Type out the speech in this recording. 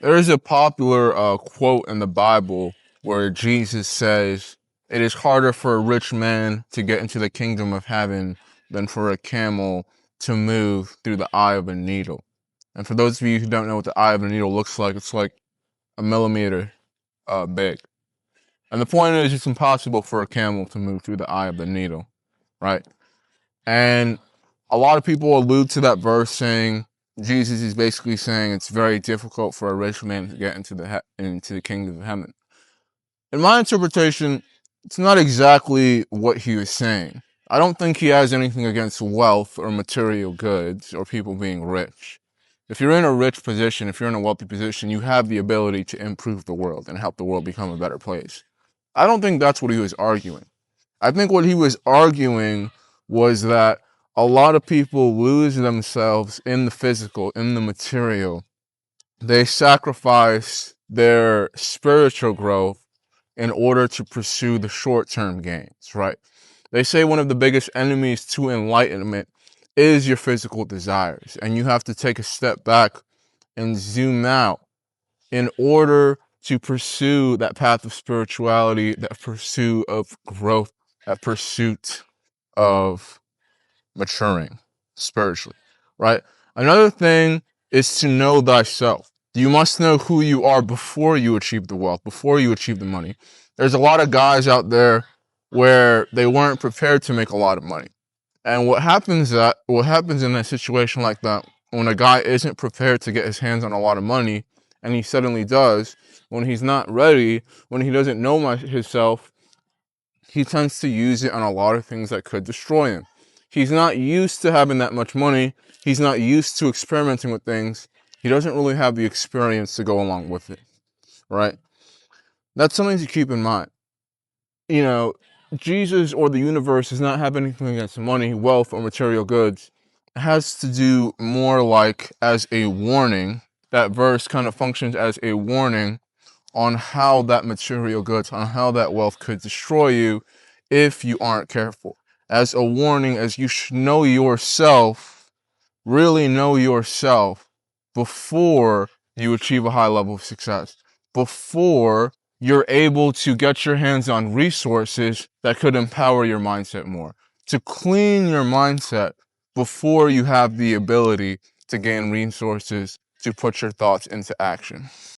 There is a popular quote in the Bible where Jesus says, "It is harder for a rich man to get into the kingdom of heaven than for a camel to move through the eye of a needle." And for those of you who don't know what the eye of a needle looks like, it's like a millimeter big. And the point is, it's impossible for a camel to move through the eye of the needle, right? And a lot of people allude to that verse saying Jesus is basically saying it's very difficult for a rich man to get into the kingdom of heaven. In my interpretation, it's not exactly what he was saying. I don't think he has anything against wealth or material goods or people being rich. If you're in a rich position, if you're in a wealthy position, you have the ability to improve the world and help the world become a better place. I don't think that's what he was arguing. I think what he was arguing was that a lot of people lose themselves in the physical, in the material. They sacrifice their spiritual growth in order to pursue the short-term gains, right? They say one of the biggest enemies to enlightenment is your physical desires, and you have to take a step back and zoom out in order to pursue that path of spirituality, that pursuit of growth, that pursuit of maturing spiritually, right? Another thing is to know thyself. You must know who you are before you achieve the wealth, before you achieve the money. There's a lot of guys out there where they weren't prepared to make a lot of money. And what happens in a situation like that, when a guy isn't prepared to get his hands on a lot of money, and he suddenly does, when he's not ready, when he doesn't know himself, he tends to use it on a lot of things that could destroy him. He's not used to having that much money. He's not used to experimenting with things. He doesn't really have the experience to go along with it, right? That's something to keep in mind. You know, Jesus or the universe does not have anything against money, wealth, or material goods. It has to do more like as a warning. That verse kind of functions as a warning on how that material goods, on how that wealth could destroy you if you aren't careful. As a warning, as you should know yourself, really know yourself before you achieve a high level of success, before you're able to get your hands on resources that could empower your mindset more, to clean your mindset before you have the ability to gain resources to put your thoughts into action.